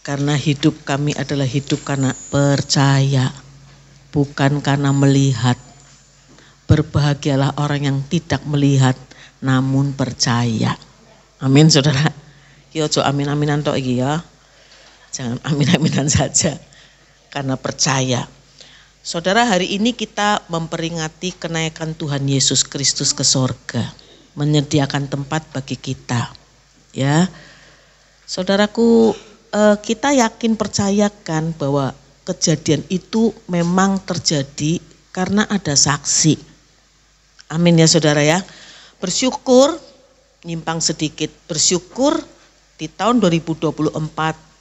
Karena hidup kami adalah hidup karena percaya, bukan karena melihat. Berbahagialah orang yang tidak melihat namun percaya. Amin saudara. Ya ojo amin-aminan tok iki ya. Jangan amin-aminan saja. Karena percaya. Saudara, hari ini kita memperingati kenaikan Tuhan Yesus Kristus ke sorga. Menyediakan tempat bagi kita. Ya. Saudaraku, kita yakin percayakan bahwa kejadian itu memang terjadi karena ada saksi. Amin ya saudara ya. Bersyukur, nyimpang sedikit, bersyukur di tahun 2024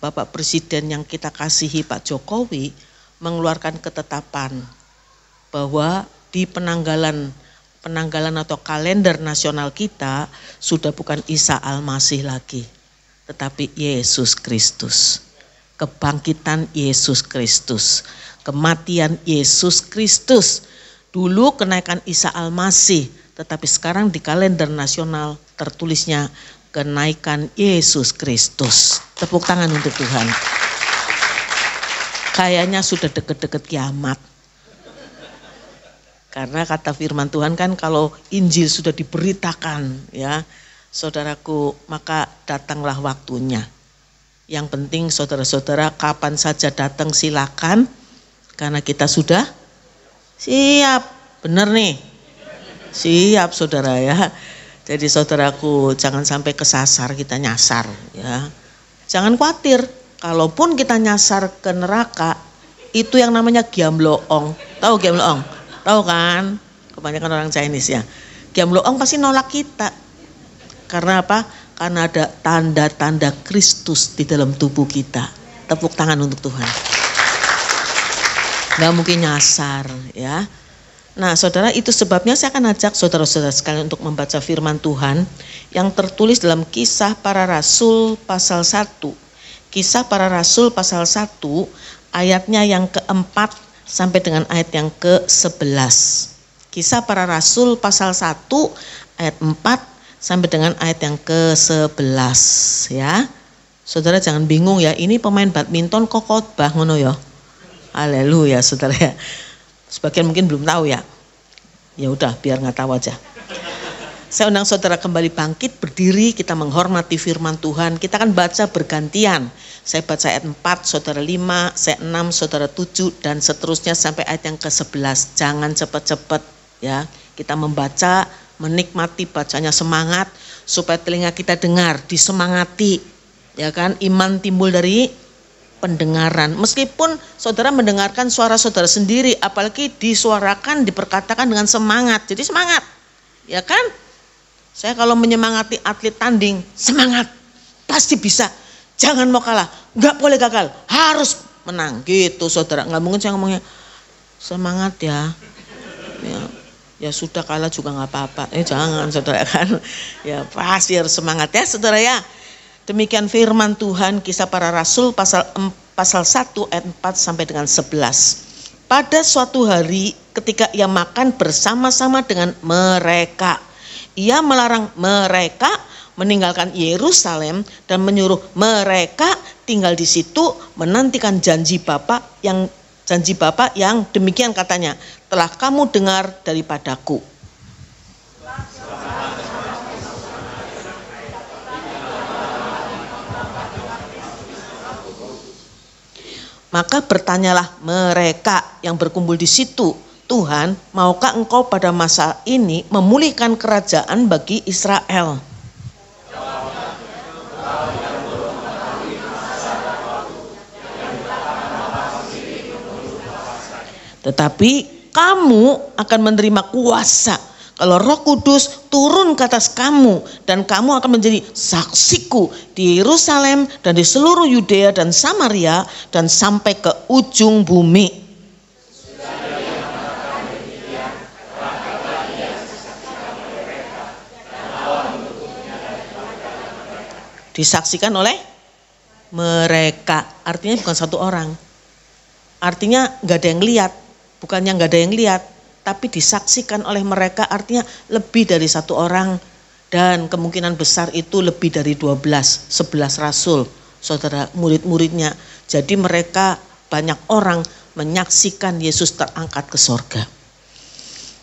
Bapak Presiden yang kita kasihi Pak Jokowi mengeluarkan ketetapan bahwa di penanggalan atau kalender nasional kita sudah bukan Isa Al-Masih lagi, tetapi Yesus Kristus. Kebangkitan Yesus Kristus, kematian Yesus Kristus. Dulu kenaikan Isa Al-Masih, tetapi sekarang di kalender nasional tertulisnya kenaikan Yesus Kristus. Tepuk tangan untuk Tuhan. Kayaknya sudah deket-deket kiamat. Karena kata firman Tuhan kan kalau Injil sudah diberitakan ya, saudaraku, maka datanglah waktunya. Yang penting saudara-saudara kapan saja datang silakan, karena kita sudah siap. Benar nih? Siap saudara ya. Jadi saudaraku, jangan sampai kesasar, kita nyasar ya. Jangan khawatir, kalaupun kita nyasar ke neraka, itu yang namanya giamloong. Tahu giamloong? Tahu kan? Kebanyakan orang Chinese ya. Giamloong pasti nolak kita. Karena apa? Karena ada tanda-tanda Kristus di dalam tubuh kita. Tepuk tangan untuk Tuhan. Gak mungkin nyasar ya. Nah saudara, itu sebabnya saya akan ajak saudara-saudara sekalian untuk membaca firman Tuhan yang tertulis dalam Kisah Para Rasul pasal 1. Kisah Para Rasul pasal 1 ayatnya yang keempat sampai dengan ayat yang ke-11. Kisah Para Rasul pasal 1 ayat 4 sampai dengan ayat yang ke-11 ya. Saudara jangan bingung ya, ini pemain badminton kok khotbah ngono ya. Haleluya saudara ya. Sebagian mungkin belum tahu ya. Ya udah biar nggak tahu aja. Saya undang saudara kembali bangkit, berdiri, kita menghormati firman Tuhan. Kita akan baca bergantian. Saya baca ayat 4, saudara 5, saya 6, saudara 7 dan seterusnya sampai ayat yang ke-11. Jangan cepat-cepat ya. Kita membaca, menikmati bacanya, semangat supaya telinga kita dengar, disemangati. Ya kan? Iman timbul dari pendengaran. Meskipun saudara mendengarkan suara saudara sendiri, apalagi disuarakan, diperkatakan dengan semangat. Jadi semangat, ya kan? Saya kalau menyemangati atlet tanding, semangat, pasti bisa. Jangan mau kalah, nggak boleh gagal, harus menang. Gitu saudara. Nggak mungkin saya ngomongnya semangat ya. Ya sudah kalah juga nggak apa-apa. Jangan saudara kan. Ya pasti harus semangat ya saudara ya. Demikian firman Tuhan Kisah Para Rasul pasal 1 ayat 4 sampai dengan 11. Pada suatu hari ketika ia makan bersama-sama dengan mereka, ia melarang mereka meninggalkan Yerusalem dan menyuruh mereka tinggal di situ menantikan janji Bapa yang demikian katanya, telah kamu dengar daripadaku. Maka bertanyalah mereka yang berkumpul di situ, Tuhan, maukah engkau pada masa ini memulihkan kerajaan bagi Israel? Tetapi kamu akan menerima kuasa kalau Roh Kudus turun ke atas kamu, dan kamu akan menjadi saksiku di Yerusalem dan di seluruh Yudea dan Samaria dan sampai ke ujung bumi. Disaksikan oleh mereka, artinya bukan satu orang. Artinya nggak ada yang lihat, bukannya nggak ada yang lihat, tapi disaksikan oleh mereka, artinya lebih dari satu orang, dan kemungkinan besar itu lebih dari 11 rasul. saudara, murid-muridnya. Jadi mereka banyak orang menyaksikan Yesus terangkat ke sorga.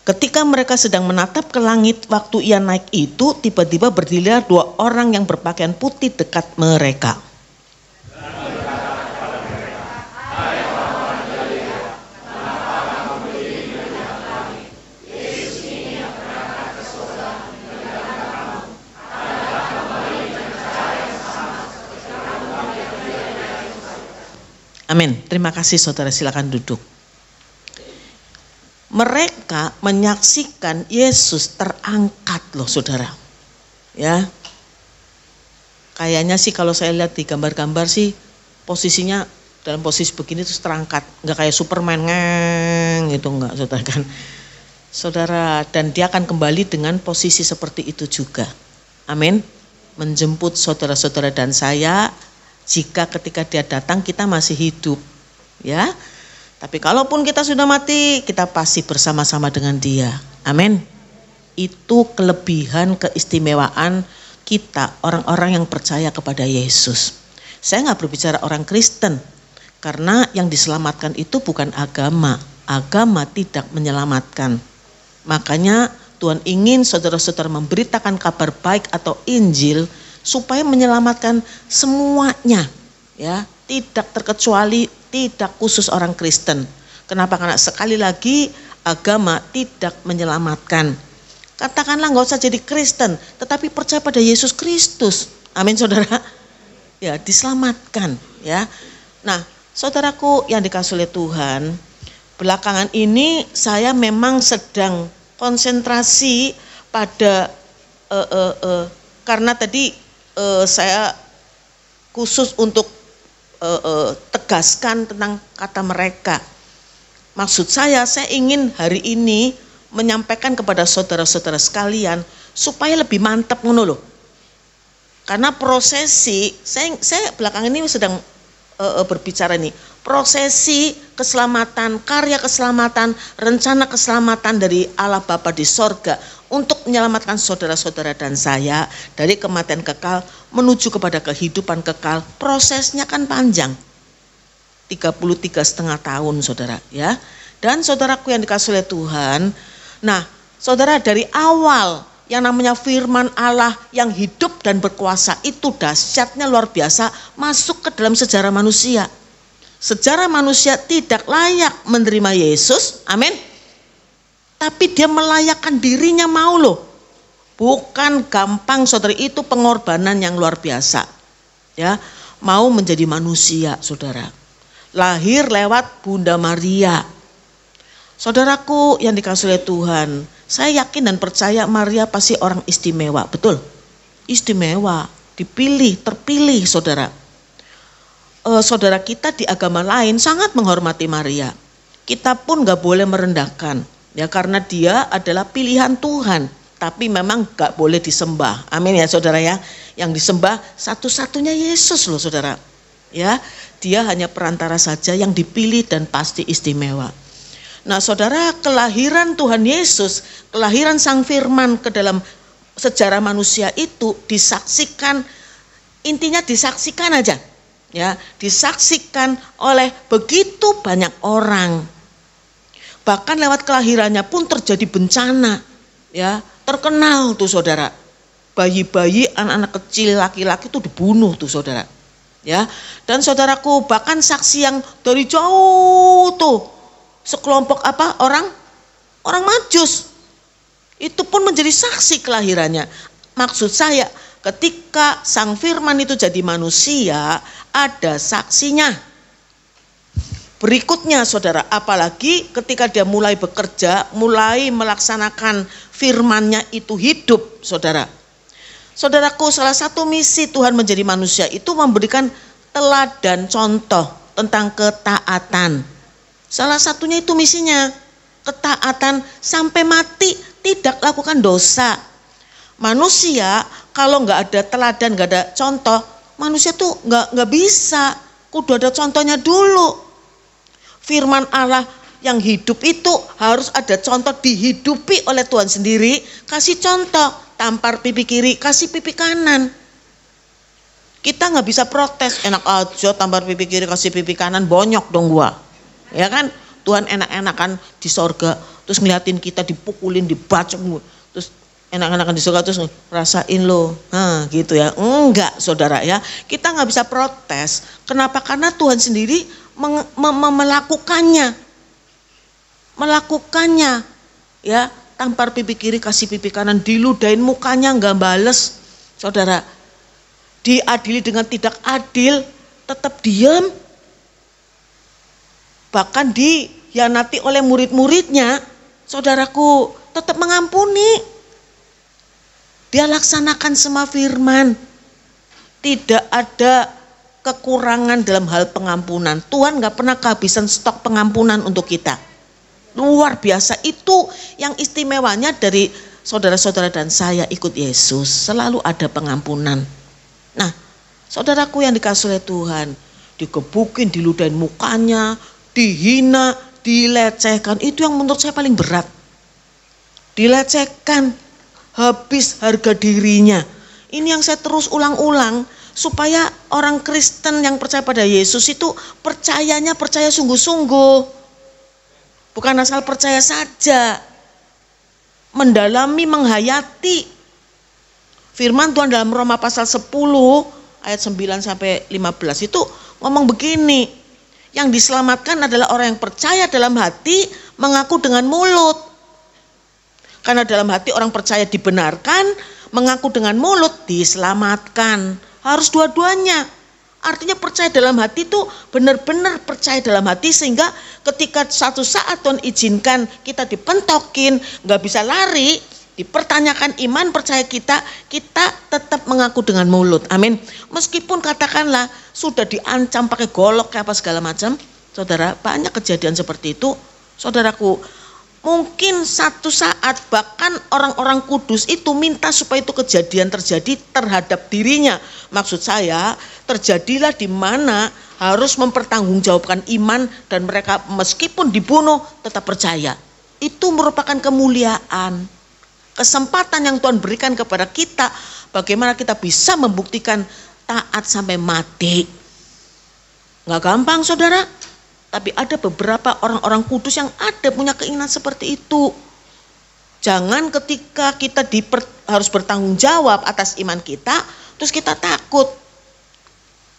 Ketika mereka sedang menatap ke langit, waktu ia naik itu, tiba-tiba berdirilah 2 orang yang berpakaian putih dekat mereka. Amin. Terima kasih saudara, silakan duduk. Mereka menyaksikan Yesus terangkat loh saudara. Ya. Kayaknya sih kalau saya lihat di gambar-gambar sih posisinya dalam posisi begini terus terangkat. Enggak kayak Superman gitu, enggak saudara kan. Saudara, dan dia akan kembali dengan posisi seperti itu juga. Amin. Menjemput saudara-saudara dan saya jika ketika dia datang kita masih hidup, ya. Tapi kalaupun kita sudah mati, kita pasti bersama-sama dengan dia. Amin. Itu kelebihan, keistimewaan kita, orang-orang yang percaya kepada Yesus. Saya nggak berbicara orang Kristen, karena yang diselamatkan itu bukan agama. Agama tidak menyelamatkan. Makanya Tuhan ingin saudara-saudara memberitakan kabar baik atau Injil supaya menyelamatkan semuanya, ya, tidak terkecuali, tidak khusus orang Kristen. Kenapa? Karena sekali lagi agama tidak menyelamatkan. Katakanlah nggak usah jadi Kristen, tetapi percaya pada Yesus Kristus. Amin saudara. Ya, diselamatkan, ya. Nah, saudaraku yang dikasihi oleh Tuhan, belakangan ini saya memang sedang konsentrasi pada karena tadi saya khusus untuk tegaskan tentang kata mereka. Maksud saya ingin hari ini menyampaikan kepada saudara-saudara sekalian supaya lebih mantap ngono loh. Karena prosesi, saya belakangan ini sedang berbicara nih, prosesi keselamatan, karya keselamatan, rencana keselamatan dari Allah Bapa di sorga untuk menyelamatkan saudara-saudara dan saya dari kematian kekal menuju kepada kehidupan kekal. Prosesnya kan panjang, 33,5 tahun saudara, ya. Dan saudaraku yang dikasihi oleh Tuhan, nah saudara, dari awal yang namanya firman Allah yang hidup dan berkuasa itu dahsyatnya luar biasa masuk ke dalam sejarah manusia. Sejarah manusia tidak layak menerima Yesus, amin. Tapi dia melayakkan dirinya mau loh. Bukan gampang saudara, itu pengorbanan yang luar biasa. Ya, mau menjadi manusia saudara. Lahir lewat Bunda Maria. Saudaraku yang dikasihi oleh Tuhan, saya yakin dan percaya Maria pasti orang istimewa, betul? Istimewa, dipilih, terpilih saudara. Saudara kita di agama lain sangat menghormati Maria. Kita pun gak boleh merendahkan, ya, karena dia adalah pilihan Tuhan. Tapi memang gak boleh disembah, amin ya saudara ya. Yang disembah satu-satunya Yesus loh saudara. Ya, dia hanya perantara saja yang dipilih dan pasti istimewa. Nah saudara, kelahiran Tuhan Yesus, kelahiran Sang Firman ke dalam sejarah manusia itu disaksikan, intinya disaksikan aja, ya, disaksikan oleh begitu banyak orang. Bahkan lewat kelahirannya pun terjadi bencana, ya, terkenal tuh saudara. Bayi-bayi, anak-anak kecil, laki-laki itu dibunuh tuh saudara, ya. Dan saudaraku, bahkan saksi yang dari jauh tuh, sekelompok orang Majus itu pun menjadi saksi kelahirannya. Maksud saya, ketika Sang Firman itu jadi manusia, ada saksinya. Berikutnya saudara, apalagi ketika dia mulai bekerja, mulai melaksanakan firman-Nya itu hidup saudara. Saudaraku, salah satu misi Tuhan menjadi manusia itu memberikan teladan contoh tentang ketaatan. Salah satunya itu misinya, ketaatan sampai mati tidak lakukan dosa. Manusia kalau nggak ada teladan, nggak ada contoh, manusia tuh nggak bisa. Kudu ada contohnya dulu. Firman Allah yang hidup itu harus ada contoh, dihidupi oleh Tuhan sendiri. Kasih contoh, tampar pipi kiri, kasih pipi kanan. Kita nggak bisa protes, enak aja tampar pipi kiri kasih pipi kanan, bonyok dong gua. Ya kan? Tuhan enak-enakan di sorga, terus ngeliatin kita dipukulin, dibacok, terus enak-enakan di sorga, terus rasain lo, gitu ya. Enggak saudara ya, kita nggak bisa protes. Kenapa? Karena Tuhan sendiri melakukannya, ya. Tampar pipi kiri kasih pipi kanan, diludahin mukanya nggak bales, saudara. Diadili dengan tidak adil, tetap diam. Bahkan dihianati oleh murid-muridnya, saudaraku, tetap mengampuni. Dia laksanakan semua firman. Tidak ada kekurangan dalam hal pengampunan. Tuhan gak pernah kehabisan stok pengampunan untuk kita. Luar biasa, itu yang istimewanya dari saudara-saudara dan saya ikut Yesus. Selalu ada pengampunan. Nah, saudaraku yang dikasih oleh Tuhan, digebukin, diludahin mukanya, dihina, dilecehkan, itu yang menurut saya paling berat. Dilecehkan, habis harga dirinya. Ini yang saya terus ulang-ulang, supaya orang Kristen yang percaya pada Yesus itu percaya sungguh-sungguh. Bukan asal percaya saja. Mendalami, menghayati. Firman Tuhan dalam Roma pasal 10 ayat 9 sampai 15 itu ngomong begini. Yang diselamatkan adalah orang yang percaya dalam hati, mengaku dengan mulut. Karena dalam hati orang percaya dibenarkan, mengaku dengan mulut diselamatkan. Harus dua-duanya. Artinya percaya dalam hati itu benar-benar percaya dalam hati, sehingga ketika suatu saat Tuhan izinkan kita dipentokin, gak bisa lari, dipertanyakan iman percaya kita tetap mengaku dengan mulut. Amin. Meskipun katakanlah sudah diancam pakai golok kayak apa segala macam, saudara, banyak kejadian seperti itu. Saudaraku, mungkin satu saat bahkan orang-orang kudus itu minta supaya itu kejadian terjadi terhadap dirinya. Maksud saya, terjadilah di mana harus mempertanggungjawabkan iman, dan mereka meskipun dibunuh tetap percaya. Itu merupakan kemuliaan. Kesempatan yang Tuhan berikan kepada kita, bagaimana kita bisa membuktikan taat sampai mati. Gak gampang saudara, tapi ada beberapa orang-orang kudus yang ada punya keinginan seperti itu. Jangan ketika kita harus bertanggung jawab atas iman kita, terus kita takut.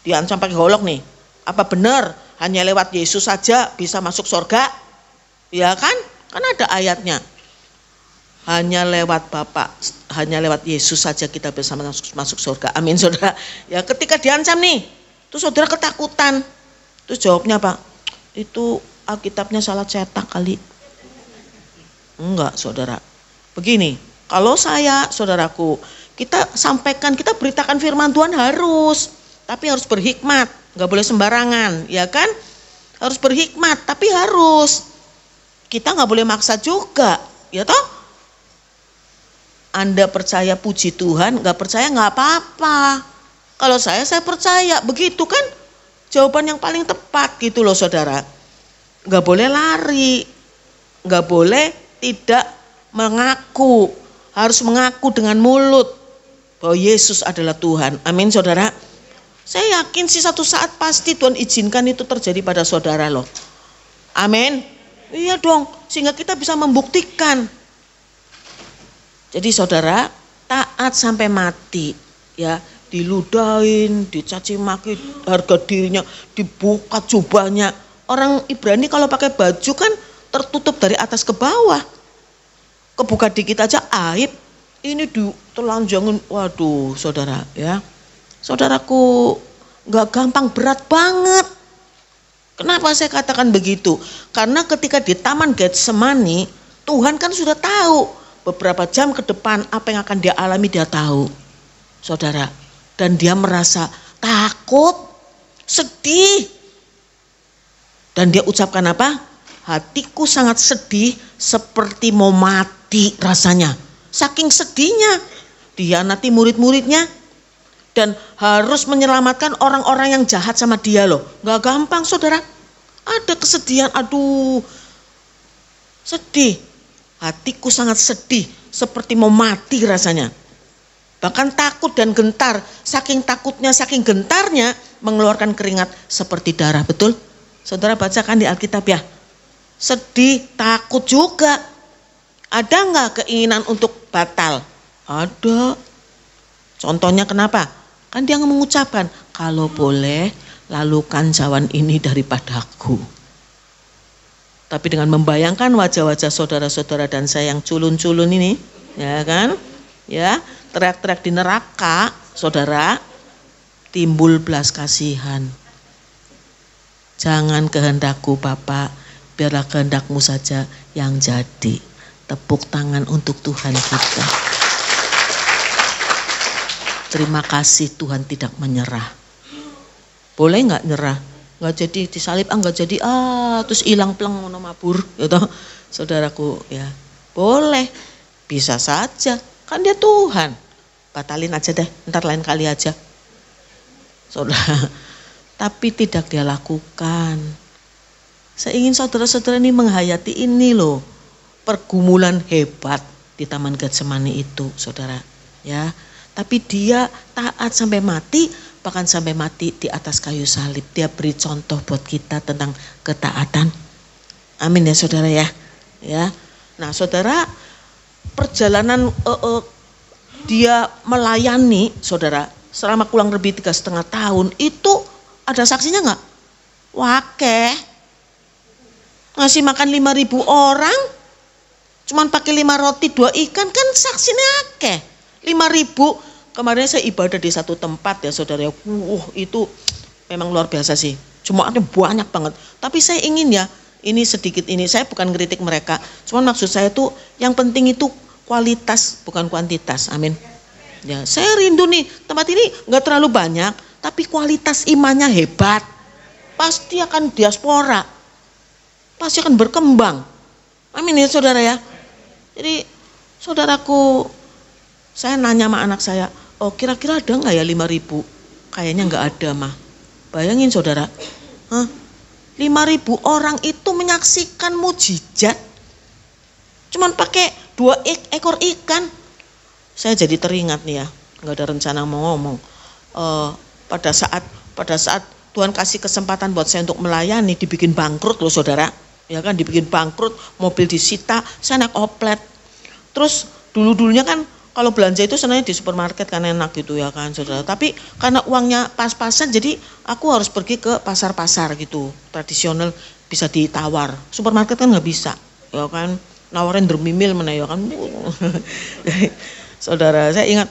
Diancam pakai golok nih, apa benar hanya lewat Yesus saja bisa masuk surga? Ya kan? Kan ada ayatnya. Hanya lewat Bapa, hanya lewat Yesus saja kita bisa masuk surga. Amin saudara. Ya ketika diancam nih, terus saudara ketakutan. Terus jawabnya apa? Itu Alkitabnya salah cetak kali. Enggak saudara. Begini, kalau saya, saudaraku, kita sampaikan, kita beritakan firman Tuhan harus. Tapi harus berhikmat, enggak boleh sembarangan, ya kan? Harus berhikmat, tapi harus. Kita enggak boleh maksa juga, ya toh? Anda percaya puji Tuhan, gak percaya gak apa-apa. Kalau saya percaya, begitu kan jawaban yang paling tepat gitu loh saudara. Gak boleh lari, gak boleh tidak mengaku, harus mengaku dengan mulut bahwa Yesus adalah Tuhan. Amin saudara. Saya yakin sih satu saat pasti Tuhan izinkan itu terjadi pada saudara loh. Amin. Iya dong, sehingga kita bisa membuktikan. Jadi saudara, taat sampai mati, ya, diludahin, dicaci maki, harga dirinya, dibuka jubahnya. Orang Ibrani kalau pakai baju kan tertutup dari atas ke bawah. Kebuka dikit aja aib. Ini ditelanjangin, waduh saudara ya. Saudaraku, gak gampang, berat banget. Kenapa saya katakan begitu? Karena ketika di Taman Getsemani, Tuhan kan sudah tahu. Beberapa jam ke depan apa yang akan dia alami dia tahu, saudara. Dan dia merasa takut, sedih. Dan dia ucapkan apa? Hatiku sangat sedih seperti mau mati rasanya. Saking sedihnya, dihianati murid-muridnya. Dan harus menyelamatkan orang-orang yang jahat sama dia loh. Gak gampang saudara. Ada kesedihan, aduh. Sedih. Hatiku sangat sedih, seperti mau mati rasanya. Bahkan takut dan gentar, saking takutnya, saking gentarnya mengeluarkan keringat seperti darah. Betul? Saudara bacakan di Alkitab ya. Sedih, takut juga. Ada nggak keinginan untuk batal? Ada. Contohnya kenapa? Kan dia mengucapkan, kalau boleh lalukan cawan ini daripadaku. Tapi dengan membayangkan wajah-wajah saudara-saudara dan saya yang culun-culun ini, ya kan? Ya, teriak-teriak di neraka, saudara, timbul belas kasihan. Jangan kehendakku Bapak, biarlah kehendakmu saja yang jadi. Tepuk tangan untuk Tuhan kita. Terima kasih Tuhan tidak menyerah. Boleh nggak nyerah? Nggak jadi disalib, nggak jadi, terus hilang pleng ngono mabur, gitu. Saudaraku ya, boleh, bisa saja. Kan dia Tuhan, batalin aja deh, ntar lain kali aja. Saudara, tapi tidak dia lakukan. Saya ingin saudara-saudara ini menghayati ini loh, pergumulan hebat di Taman Getsemani itu, saudara. Ya, tapi dia taat sampai mati, bahkan sampai mati di atas kayu salib. Dia beri contoh buat kita tentang ketaatan. Amin ya saudara ya. Ya, nah saudara, perjalanan dia melayani saudara selama kurang lebih 3,5 tahun itu ada saksinya nggak? Wakeh ngasih makan 5.000 orang, cuman pakai 5 roti 2 ikan, kan saksinya akeh. 5.000. Kemarin saya ibadah di satu tempat ya saudara, itu memang luar biasa sih. Cuma ada banyak banget. Tapi saya ingin ya, ini sedikit ini, saya bukan kritik mereka. Cuman maksud saya tuh yang penting itu kualitas bukan kuantitas. Amin. Ya, saya rindu nih tempat ini nggak terlalu banyak, tapi kualitas imannya hebat. Pasti akan diaspora, pasti akan berkembang. Amin ya saudara ya. Jadi saudaraku, saya nanya sama anak saya, oh kira-kira ada nggak ya 5.000? Kayaknya nggak ada mah. Bayangin saudara, 5.000 orang itu menyaksikan mujizat, cuman pakai 2 ekor ikan. Saya jadi teringat nih ya, nggak ada rencana mau ngomong. Pada saat Tuhan kasih kesempatan buat saya untuk melayani, dibikin bangkrut loh saudara, ya kan, dibikin bangkrut, mobil disita, saya naik oplet. Terus dulunya kan kalau belanja itu sebenarnya di supermarket kan enak gitu ya kan saudara. Tapi karena uangnya pas-pasan, jadi aku harus pergi ke pasar-pasar gitu, tradisional, bisa ditawar. Supermarket kan nggak bisa, ya kan, nawarin dermimil mana ya kan. Saudara, saya ingat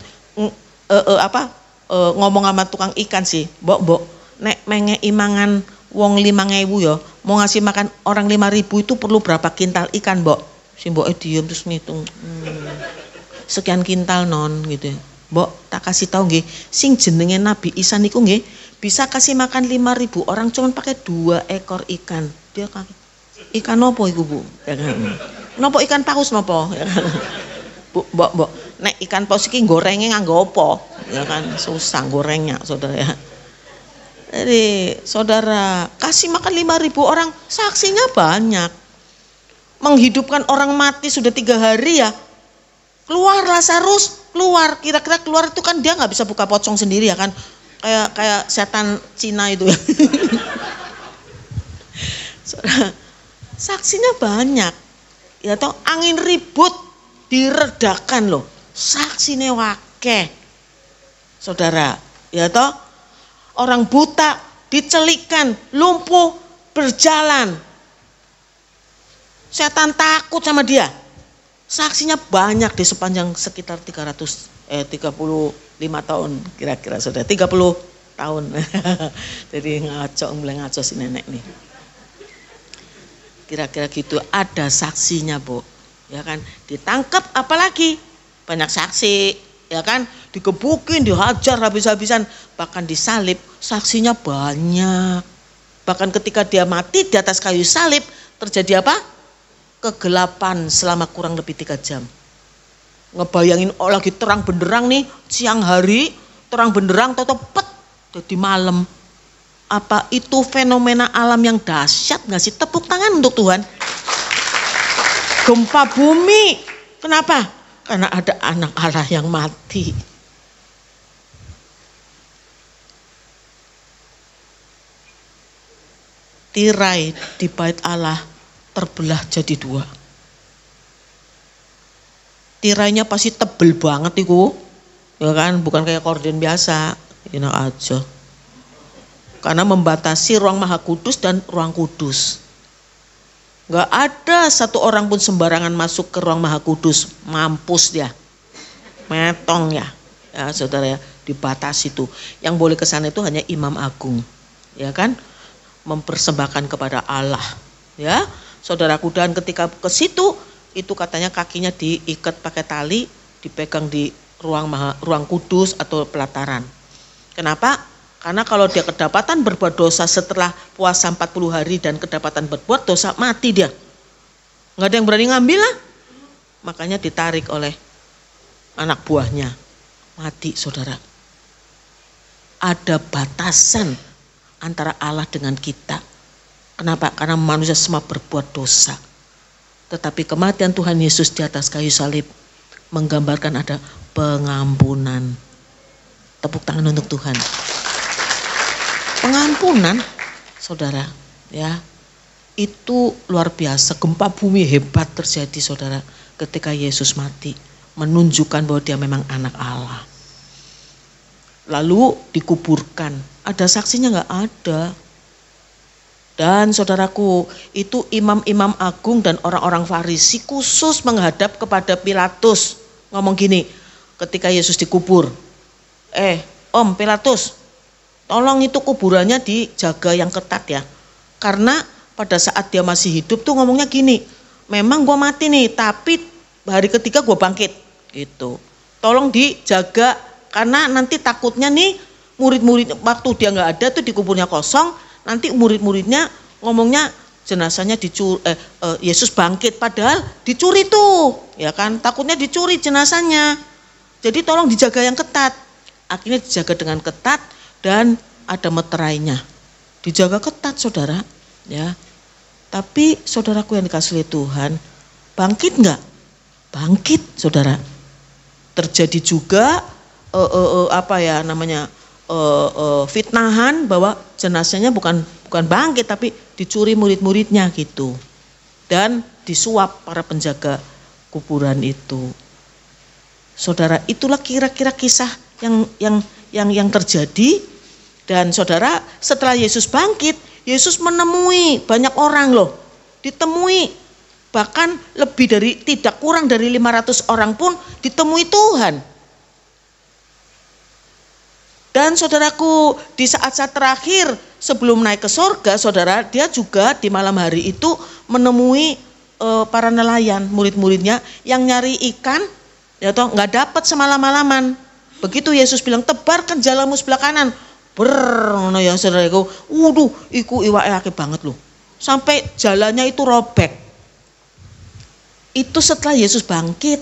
ngomong sama tukang ikan sih, mbok nek mengei mangan wong 5.000 ya, mau ngasih makan orang 5.000 itu perlu berapa kintal ikan, mbok? Si mbok diem terus ngitung. Sekian kintal non gitu ya. Mbok tak kasih tahu nggih, sing jenenge Nabi Isa niku nggih bisa kasih makan 5.000 orang cuman pakai 2 ekor ikan. Dia kaget. Ikan nopo iku, Bu? Ya kan. Nopo ikan paus nopo? Ya kan. Bu, mbok nek ikan paus iki gorengnya nganggo apa? Ya kan, susah gorengnya saudara ya. Jadi saudara, kasih makan 5.000 orang, saksinya banyak. Menghidupkan orang mati sudah 3 hari ya. Keluar Lazarus, keluar. Kira-kira keluar itu kan dia nggak bisa buka pocong sendiri ya kan. Kayak setan Cina itu ya. Saudara, saksinya banyak. Ya toh, angin ribut diredakan loh. Saksinya wakeh. Saudara, ya toh, orang buta dicelikan, lumpuh berjalan. Setan takut sama dia. Saksinya banyak di sepanjang sekitar 35 tahun kira-kira saudara. 30 tahun. Jadi mulai ngaco si nenek nih. Kira-kira gitu, ada saksinya, Bu. Ya kan, ditangkap apalagi banyak saksi, ya kan, digebukin, dihajar habis-habisan, bahkan disalib, saksinya banyak. Bahkan ketika dia mati di atas kayu salib, terjadi apa? Kegelapan selama kurang lebih 3 jam. Ngebayangin lagi terang benderang nih, siang hari, terang benderang, toto pet, jadi malam. Apa itu fenomena alam yang dahsyat gak sih? Tepuk tangan untuk Tuhan. Gempa bumi, kenapa? Karena ada anak Allah yang mati. tirai di bait Allah terbelah jadi 2. Tirainya pasti tebel banget itu, ya kan, bukan kayak korden biasa, enak aja. Karena membatasi ruang Maha Kudus dan ruang kudus. Gak ada satu orang pun sembarangan masuk ke ruang Maha Kudus, mampus dia, metong ya, saudara ya, dibatasi itu. Yang boleh ke sana itu hanya imam agung, ya kan, mempersembahkan kepada Allah, ya, saudaraku. Dan ketika ke situ, itu katanya kakinya diikat pakai tali, dipegang di ruang kudus atau pelataran. Kenapa? Karena kalau dia kedapatan berbuat dosa setelah puasa 40 hari dan kedapatan berbuat dosa, mati dia. Nggak ada yang berani ngambil lah. Makanya ditarik oleh anak buahnya. Mati, saudara. Ada batasan antara Allah dengan kita. Kenapa? Karena manusia semua berbuat dosa. Tetapi kematian Tuhan Yesus di atas kayu salib menggambarkan ada pengampunan. Tepuk tangan untuk Tuhan. Pengampunan, saudara, ya, itu luar biasa. Gempa bumi hebat terjadi, saudara, ketika Yesus mati, menunjukkan bahwa dia memang anak Allah. Lalu dikuburkan, ada saksinya nggak ada. Dan saudaraku, itu imam-imam agung dan orang-orang Farisi khusus menghadap kepada Pilatus. Ngomong gini, ketika Yesus dikubur, Om Pilatus, tolong itu kuburannya dijaga yang ketat ya. Karena pada saat dia masih hidup tuh ngomongnya gini, memang gue mati nih, tapi hari ketiga gue bangkit. Gitu. Tolong dijaga, karena nanti takutnya nih murid-murid waktu dia nggak ada tuh di kuburnya kosong, nanti murid-muridnya ngomongnya jenazahnya dicuri, Yesus bangkit, padahal dicuri tuh, ya kan? Takutnya dicuri jenazahnya. Jadi tolong dijaga yang ketat. Akhirnya dijaga dengan ketat dan ada meterainya. Dijaga ketat, saudara, ya. Tapi saudaraku yang dikasihi Tuhan, bangkit enggak? Bangkit, saudara. Terjadi juga fitnahan bahwa jenazahnya bukan bangkit tapi dicuri murid-muridnya gitu. Dan disuap para penjaga kuburan itu. Saudara, itulah kira-kira kisah yang terjadi. Dan saudara, setelah Yesus bangkit, Yesus menemui banyak orang loh. Ditemui bahkan tidak kurang dari 500 orang pun ditemui Tuhan. Dan saudaraku, di saat-saat terakhir sebelum naik ke surga, saudara, dia juga di malam hari itu menemui para nelayan, murid-muridnya yang nyari ikan, ya toh nggak dapat semalam-malaman. Begitu Yesus bilang, tebarkan jalamu sebelah kanan. Ngono ya saudaraku, iku iwake akeh banget loh. Sampai jalannya itu robek. Itu setelah Yesus bangkit,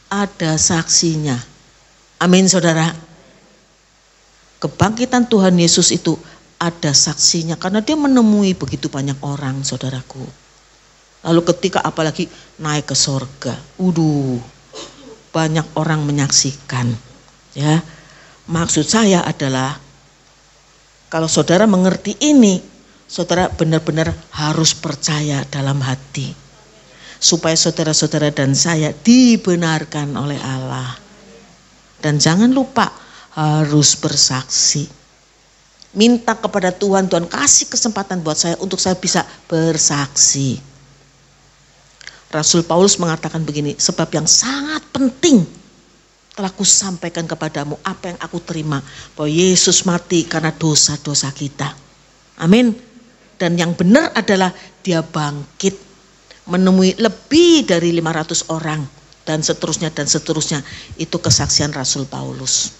ada saksinya. Amin, saudara. Kebangkitan Tuhan Yesus itu ada saksinya karena dia menemui begitu banyak orang, saudaraku. Lalu ketika apalagi naik ke surga, banyak orang menyaksikan. Ya, maksud saya adalah kalau saudara mengerti ini, saudara benar-benar harus percaya dalam hati. Supaya saudara-saudara dan saya dibenarkan oleh Allah. Dan jangan lupa harus bersaksi. Minta kepada Tuhan, Tuhan kasih kesempatan buat saya untuk saya bisa bersaksi. Rasul Paulus mengatakan begini, sebab yang sangat penting telah kusampaikan kepadamu apa yang aku terima, bahwa Yesus mati karena dosa-dosa kita. Amin. Dan yang benar adalah dia bangkit, menemui lebih dari 500 orang dan seterusnya dan seterusnya. Itu kesaksian Rasul Paulus.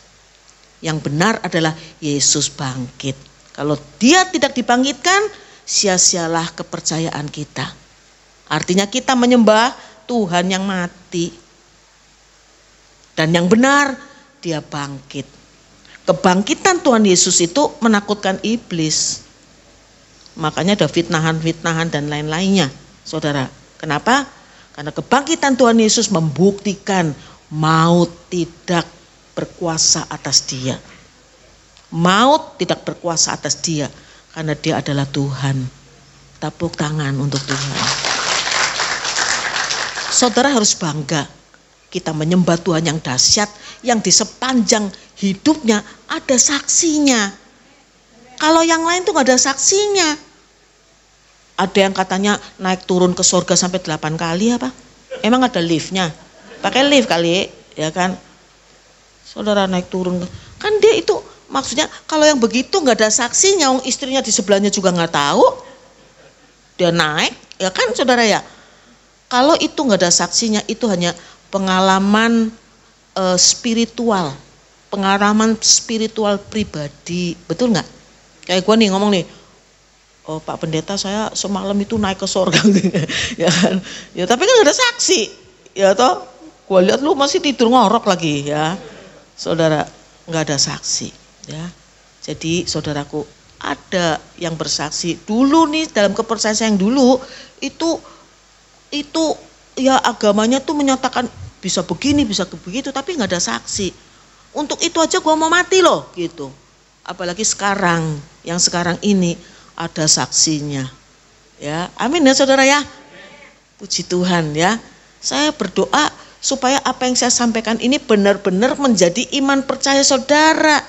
Yang benar adalah Yesus bangkit. Kalau dia tidak dibangkitkan, sia-sialah kepercayaan kita. Artinya kita menyembah Tuhan yang mati. Dan yang benar, dia bangkit. Kebangkitan Tuhan Yesus itu menakutkan iblis. Makanya ada fitnahan-fitnahan dan lain-lainnya, saudara. Kenapa? Karena kebangkitan Tuhan Yesus membuktikan maut tidak berkuasa atas dia. Maut tidak berkuasa atas dia. Karena dia adalah Tuhan. Tepuk tangan untuk Tuhan. Saudara harus bangga. Kita menyembah Tuhan yang dahsyat, yang di sepanjang hidupnya ada saksinya. Kalau yang lain tuh gak ada saksinya. Ada yang katanya naik turun ke surga sampai 8 kali apa? Emang ada liftnya? Pakai lift kali ya kan? Saudara naik turun. Kan dia itu maksudnya kalau yang begitu gak ada saksinya. Istrinya di sebelahnya juga gak tahu. Dia naik ya kan saudara ya. Kalau itu gak ada saksinya itu hanya pengalaman spiritual. Pengalaman spiritual pribadi. Betul gak? Kayak gue nih ngomong nih. Oh Pak Pendeta saya semalam itu naik ke surga. Ya kan. Ya tapi kan gak ada saksi. Ya toh. Gue lihat lu masih tidur ngorok lagi ya. Saudara gak ada saksi. Ya. Jadi saudaraku ada yang bersaksi. Dulu nih dalam kepercayaan saya yang dulu itu ya agamanya tuh menyatakan bisa begini, bisa begitu, tapi nggak ada saksi. Untuk itu aja gua mau mati loh, gitu. Apalagi sekarang, yang sekarang ini ada saksinya. Ya, amin ya saudara ya. Puji Tuhan ya. Saya berdoa supaya apa yang saya sampaikan ini benar-benar menjadi iman percaya saudara.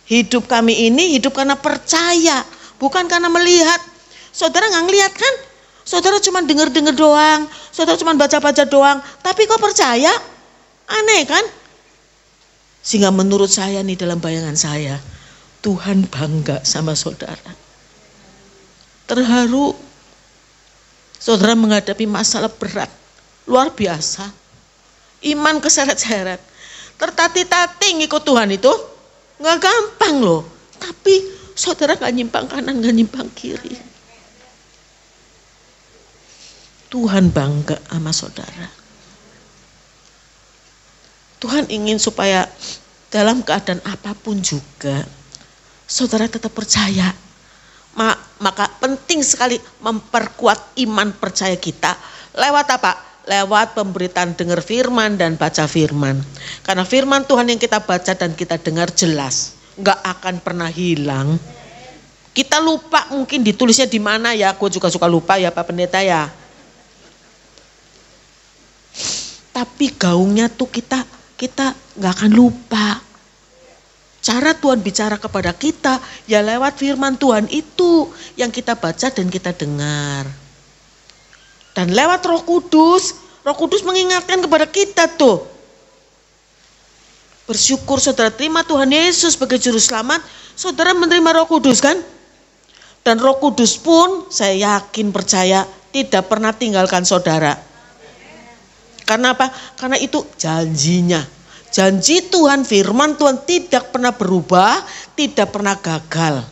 Hidup kami ini hidup karena percaya, bukan karena melihat. Saudara nggak ngelihat kan? Saudara cuma dengar-dengar doang, saudara cuma baca-baca doang, tapi kok percaya? Aneh kan? Sehingga menurut saya nih dalam bayangan saya, Tuhan bangga sama saudara. Terharu, saudara menghadapi masalah berat, luar biasa. Iman keseret-seret, tertati-tati ngikut Tuhan itu gak gampang loh. Tapi saudara gak nyimpang kanan, gak nyimpang kiri. Tuhan bangga sama saudara. Tuhan ingin supaya dalam keadaan apapun juga saudara tetap percaya. Maka penting sekali memperkuat iman percaya kita. Lewat apa? Lewat pemberitaan dengar firman dan baca firman. Karena firman Tuhan yang kita baca dan kita dengar jelas. Gak akan pernah hilang. Kita lupa mungkin ditulisnya di mana ya. Aku juga suka lupa ya Pak Pendeta ya. Tapi gaungnya tuh kita gak akan lupa. Cara Tuhan bicara kepada kita ya lewat firman Tuhan itu yang kita baca dan kita dengar. Dan lewat Roh Kudus mengingatkan kepada kita tuh. Bersyukur saudara terima Tuhan Yesus sebagai juru selamat, saudara menerima Roh Kudus kan? Dan Roh Kudus pun saya yakin percaya tidak pernah tinggalkan saudara. Karena apa? Karena itu janjinya. Janji Tuhan, firman Tuhan tidak pernah berubah, tidak pernah gagal.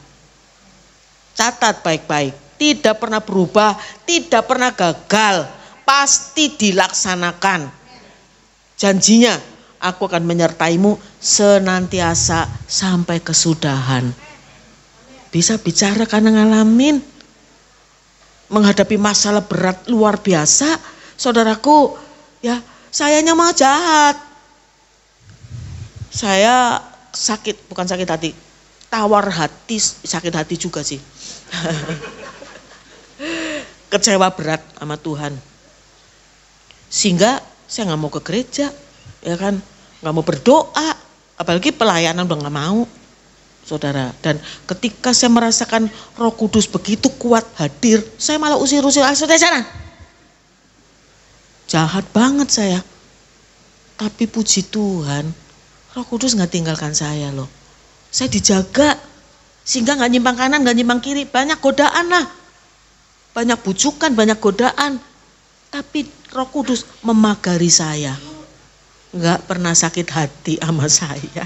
Catat baik-baik. Tidak pernah berubah, tidak pernah gagal. Pasti dilaksanakan. Janjinya, aku akan menyertaimu senantiasa sampai kesudahan. Bisa bicara karena ngalamin. Menghadapi masalah berat luar biasa. Saudaraku, ya, sayanya mau jahat. Saya sakit, bukan sakit hati. Tawar hati, sakit hati juga sih. Kecewa berat sama Tuhan. Sehingga saya gak mau ke gereja. Ya kan, gak mau berdoa. Apalagi pelayanan udah gak mau. Saudara, dan ketika saya merasakan Roh Kudus begitu kuat hadir, saya malah usir-usir, saudara sana. Jahat banget saya. Tapi puji Tuhan, Roh Kudus gak tinggalkan saya loh. Saya dijaga. Sehingga gak nyimpang kanan, gak nyimpang kiri. Banyak godaan lah. Banyak bujukan, banyak godaan. Tapi Roh Kudus memagari saya. Gak pernah sakit hati sama saya.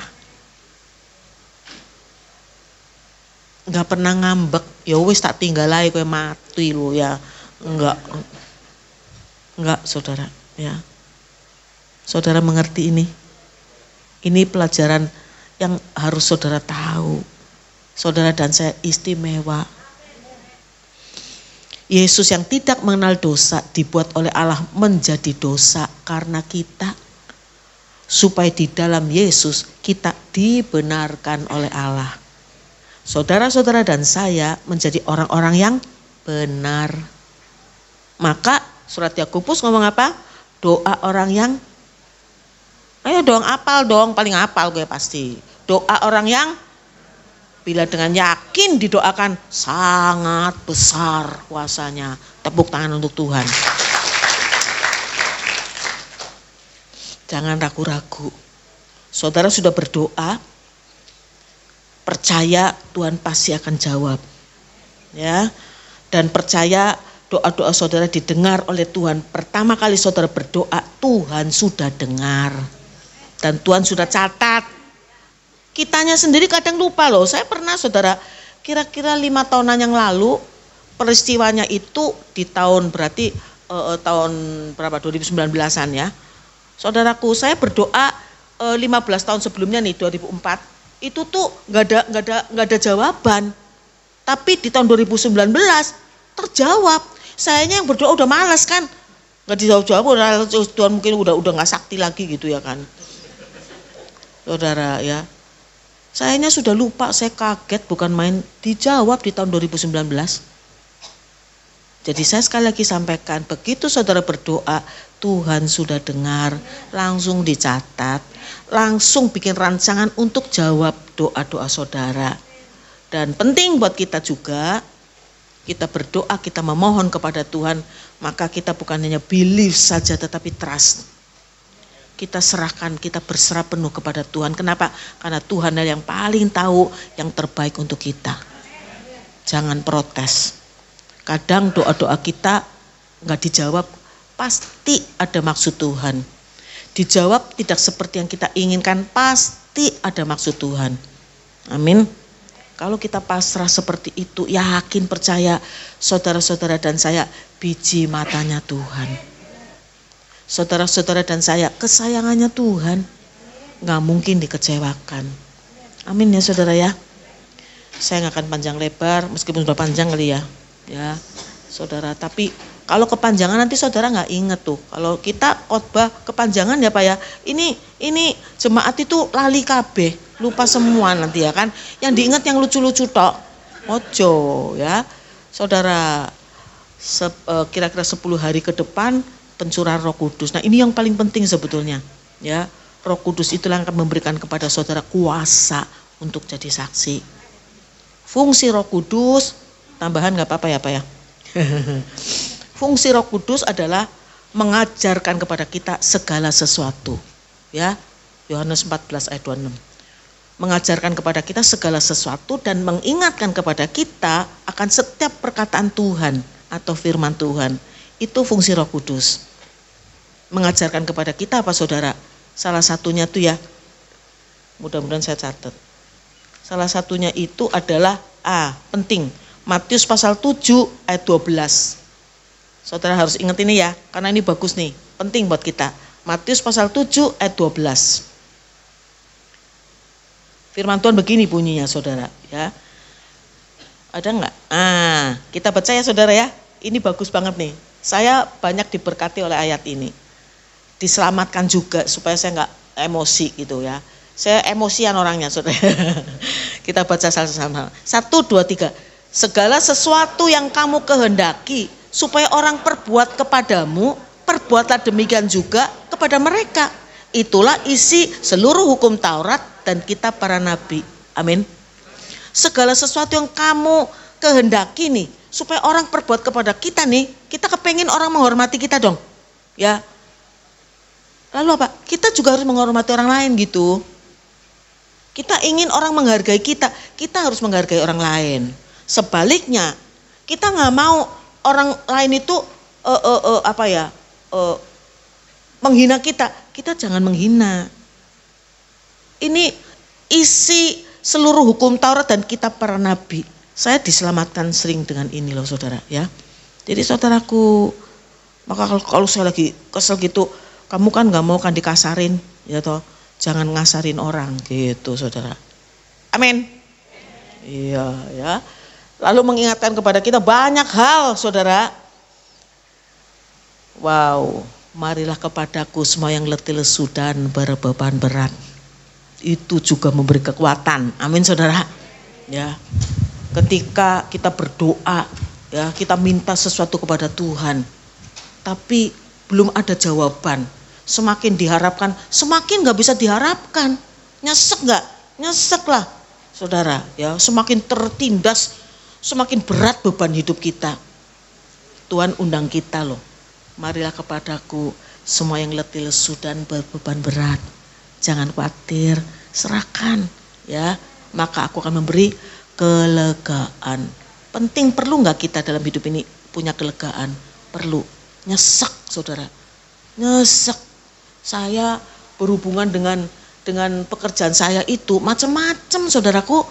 Gak pernah ngambek. Ya wis tak tinggal aja kowe mati lo ya. Enggak saudara ya. Saudara mengerti ini. Ini pelajaran yang harus saudara tahu. Saudara dan saya istimewa. Yesus yang tidak mengenal dosa dibuat oleh Allah menjadi dosa karena kita. Supaya di dalam Yesus kita dibenarkan oleh Allah. saudara-saudara dan saya menjadi orang-orang yang benar. Maka surat Yakobus ngomong apa? Doa orang yang, ayo dong apal dong, paling apal gue pasti. Doa orang yang bila dengan yakin didoakan sangat besar kuasanya. Tepuk tangan untuk Tuhan. Jangan ragu-ragu. Saudara sudah berdoa, percaya Tuhan pasti akan jawab. Ya. Dan percaya doa-doa saudara didengar oleh Tuhan. Pertama kali saudara berdoa, Tuhan sudah dengar. Dan Tuhan sudah catat. Kitanya sendiri kadang lupa loh. Saya pernah saudara, kira-kira 5 tahunan yang lalu, peristiwanya itu di tahun berarti tahun berapa, 2019-an ya. Saudaraku, saya berdoa 15 tahun sebelumnya nih, 2004, itu tuh nggak ada jawaban. Tapi di tahun 2019 terjawab. Sayanya yang berdoa udah malas kan, nggak dijawab-jawab, Tuhan mungkin udah nggak sakti lagi gitu ya kan, saudara ya. Sayanya sudah lupa, saya kaget bukan main, dijawab di tahun 2019. Jadi saya sekali lagi sampaikan, begitu saudara berdoa, Tuhan sudah dengar, langsung dicatat, langsung bikin rancangan untuk jawab doa-doa saudara. Dan penting buat kita juga, kita berdoa, kita memohon kepada Tuhan, maka kita bukan hanya believe saja tetapi trust. Kita serahkan, kita berserah penuh kepada Tuhan. Kenapa? Karena Tuhan yang paling tahu yang terbaik untuk kita. Jangan protes. Kadang doa-doa kita nggak dijawab, pasti ada maksud Tuhan. Dijawab tidak seperti yang kita inginkan, pasti ada maksud Tuhan. Amin. Kalau kita pasrah seperti itu, yakin percaya saudara-saudara dan saya biji matanya Tuhan. Saudara-saudara dan saya kesayangannya Tuhan, nggak mungkin dikecewakan. Amin ya saudara ya. Saya nggak akan panjang lebar, meskipun sudah panjang kali ya, saudara. Tapi kalau kepanjangan nanti saudara nggak inget tuh. Kalau kita khotbah kepanjangan ya Pak ya, ini jemaat itu lali kabeh, lupa semua nanti ya kan. Yang diingat yang lucu-lucu tok, ojo ya, saudara. Kira-kira 10 hari ke depan pencurahan Roh Kudus. Nah ini yang paling penting sebetulnya ya. Roh Kudus itulah yang akan memberikan kepada saudara kuasa untuk jadi saksi. Fungsi Roh Kudus, tambahan nggak apa-apa ya Pak ya. Fungsi Roh Kudus adalah mengajarkan kepada kita segala sesuatu ya. Yohanes 14 ayat 26. Mengajarkan kepada kita segala sesuatu dan mengingatkan kepada kita akan setiap perkataan Tuhan atau firman Tuhan. Itu fungsi Roh Kudus. Mengajarkan kepada kita apa saudara? Salah satunya tuh ya, mudah-mudahan saya catat. Salah satunya itu adalah penting. Matius pasal 7 ayat 12. Saudara harus ingat ini ya, karena ini bagus nih, penting buat kita. Matius pasal 7 ayat 12. Firman Tuhan begini bunyinya saudara ya. Ada enggak? Kita baca ya saudara ya. Ini bagus banget nih. Saya banyak diberkati oleh ayat ini. Diselamatkan juga supaya saya enggak emosi gitu ya. Saya emosian orangnya saudara. Kita baca sama-sama. 1, 2, 3. Segala sesuatu yang kamu kehendaki supaya orang perbuat kepadamu, perbuatlah demikian juga kepada mereka. Itulah isi seluruh hukum Taurat dan kitab para nabi. Amin. Segala sesuatu yang kamu kehendaki nih, supaya orang perbuat kepada kita nih, kita kepengen orang menghormati kita dong. Ya. Lalu apa? Kita juga harus menghormati orang lain gitu. Kita ingin orang menghargai kita, kita harus menghargai orang lain. Sebaliknya, kita nggak mau orang lain itu menghina kita. Kita jangan menghina. Ini isi seluruh hukum Taurat dan kitab para nabi. Saya diselamatkan sering dengan ini loh saudara ya. Jadi saudaraku, maka kalau saya lagi kesel gitu, kamu kan nggak mau kan dikasarin, ya toh. Jangan ngasarin orang gitu saudara. Amin. Iya ya. Lalu mengingatkan kepada kita banyak hal saudara. Wow, marilah kepadaku semua yang letih lesu dan berbeban berat. Itu juga memberi kekuatan. Amin saudara. Ya. Ketika kita berdoa, ya, kita minta sesuatu kepada Tuhan, tapi belum ada jawaban. Semakin diharapkan, semakin nggak bisa diharapkan. Nyesek nggak? Nyesek lah, saudara. Ya, semakin tertindas, semakin berat beban hidup kita. Tuhan undang kita loh. Marilah kepadaku semua yang letih lesu dan berbeban berat. Jangan khawatir, serahkan, ya. Maka aku akan memberi kelegaan. Penting, perlu nggak kita dalam hidup ini punya kelegaan? Perlu. Nyesek, saudara. Nyesek. Saya berhubungan dengan pekerjaan saya itu macam-macam, saudaraku.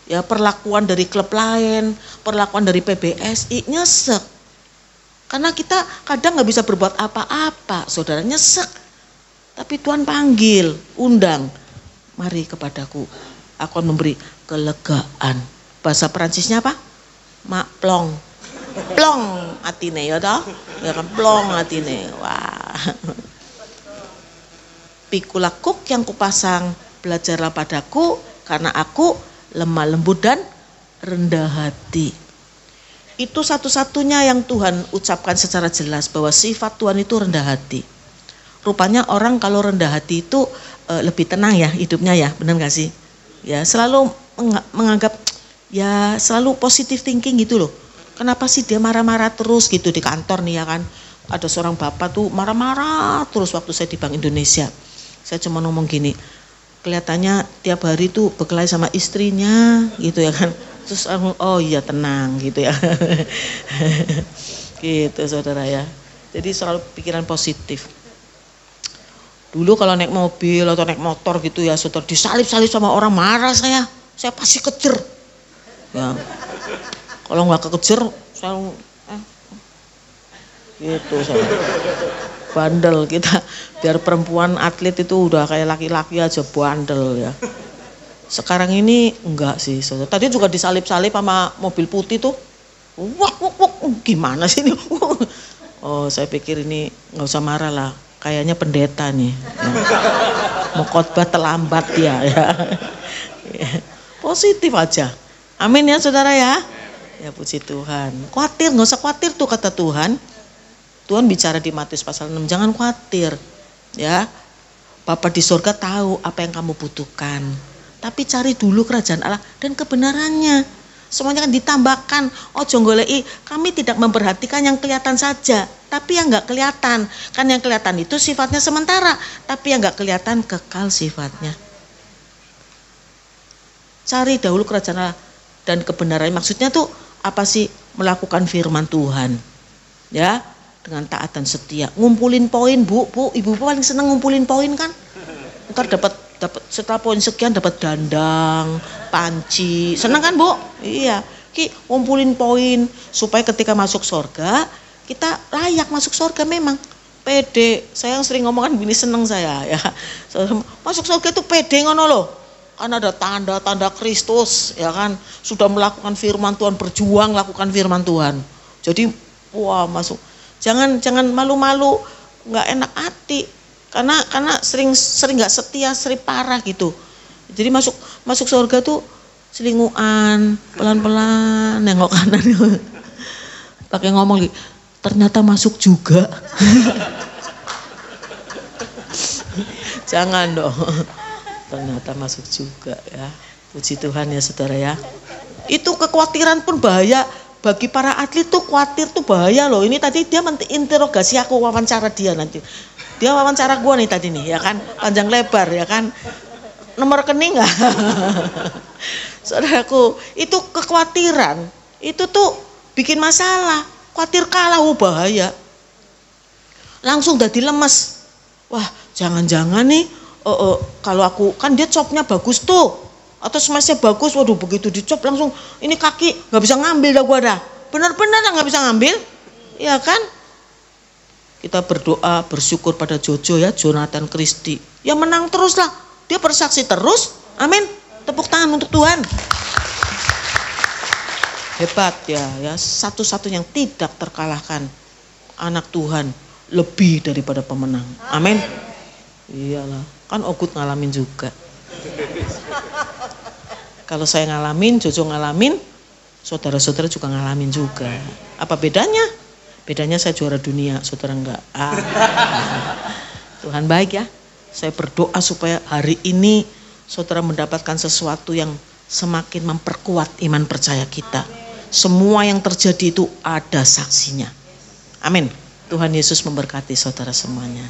Ya, perlakuan dari klub lain, perlakuan dari PBSI, nyesek. Karena kita kadang nggak bisa berbuat apa-apa, saudara, nyesek. Tapi Tuhan panggil, undang, mari kepadaku, aku akan memberi kelegaan. Bahasa Perancisnya apa? Plong. Plong atine ya toh? Ya kan, plong atine. Wah. Pikulakuk yang kupasang, belajarlah padaku karena aku lemah lembut dan rendah hati. Itu satu-satunya yang Tuhan ucapkan secara jelas bahwa sifat Tuhan itu rendah hati. Rupanya orang kalau rendah hati itu lebih tenang ya hidupnya ya, benar gak sih? Ya, selalu menganggap, ya selalu positive thinking gitu loh. Kenapa sih dia marah-marah terus gitu di kantor nih ya kan? Ada seorang bapak tuh marah-marah terus waktu saya di Bank Indonesia. Saya cuma ngomong gini, kelihatannya tiap hari tuh berkelahi sama istrinya gitu ya kan. Terus oh iya tenang gitu ya. Gitu saudara ya. Jadi selalu pikiran positif. Dulu kalau naik mobil atau naik motor gitu ya, saudara, disalip-salip sama orang marah saya pasti kejar. Ya. Kalau nggak kekejar, saya gitu saudara. Bandel kita, biar perempuan atlet itu udah kayak laki-laki aja bandel ya. Sekarang ini enggak sih saudara. Tadi juga disalip-salip sama mobil putih tuh. Wah, gimana sih ini? Oh, saya pikir ini nggak usah marah lah. Kayaknya pendeta nih. Ya. Mau khotbah terlambat dia ya. Positif aja. Amin ya saudara ya. Ya puji Tuhan. Khawatir, nggak usah khawatir tuh kata Tuhan. Tuhan bicara di Matius pasal 6, jangan khawatir. Ya. Bapa di surga tahu apa yang kamu butuhkan. Tapi cari dulu kerajaan Allah dan kebenarannya. Semuanya kan ditambahkan. Ojo goleki, kami tidak memperhatikan yang kelihatan saja, tapi yang nggak kelihatan. Kan yang kelihatan itu sifatnya sementara, tapi yang nggak kelihatan kekal sifatnya. Cari dahulu kerajaan Allah dan kebenaran. Maksudnya tuh apa sih? Melakukan firman Tuhan. Ya, dengan taat dan setia. Ngumpulin poin, Bu, Ibu paling seneng ngumpulin poin kan? Ntar dapat setelah poin sekian dapat dandang, panci. Seneng kan, Bu? Iya. Ngumpulin poin supaya ketika masuk surga kita layak masuk surga memang. Pede. Saya yang sering ngomong kan gini, seneng saya ya. Masuk surga itu pede ngono loh. Kan ada tanda-tanda Kristus ya kan, sudah melakukan firman Tuhan, berjuang lakukan firman Tuhan. Jadi wah masuk. Jangan malu-malu, nggak enak hati. Karena sering nggak setia, sering parah gitu. Jadi masuk surga tuh selinguan, pelan-pelan nengok kanan. Pakai ngomong ternyata masuk juga. Jangan dong. Ternyata masuk juga ya. Puji Tuhan ya saudara ya. Itu kekhawatiran pun bahaya. Bagi para atlet tuh khawatir tuh bahaya loh. Ini tadi dia interogasi aku, wawancara dia nanti. Dia wawancara gue nih tadi nih ya kan. Panjang lebar ya kan. Nomor rekening gak? Saudaraku, itu kekhawatiran. Itu tuh bikin masalah. Khawatir kalah, bahaya. Langsung jadi lemes. Wah jangan-jangan nih. Kalau aku, kan dia chopnya bagus tuh. Atau smashnya bagus, waduh begitu dicop langsung ini kaki nggak bisa ngambil dah gua dah. Benar-benar nggak bisa ngambil, ya kan? Kita berdoa bersyukur pada Jojo ya, Jonathan Christie. Ya menang terus lah, dia bersaksi terus, amin. Tepuk tangan untuk Tuhan. Hebat ya, satu-satu yang tidak terkalahkan anak Tuhan lebih daripada pemenang, amin. Iyalah, kan Ogut ngalamin juga. Kalau saya ngalamin, Jojo ngalamin, saudara-saudara juga ngalamin juga. Apa bedanya? Bedanya saya juara dunia, saudara enggak. Tuhan baik ya. Saya berdoa supaya hari ini saudara mendapatkan sesuatu yang semakin memperkuat iman percaya kita. Semua yang terjadi itu ada saksinya. Amin. Tuhan Yesus memberkati saudara semuanya.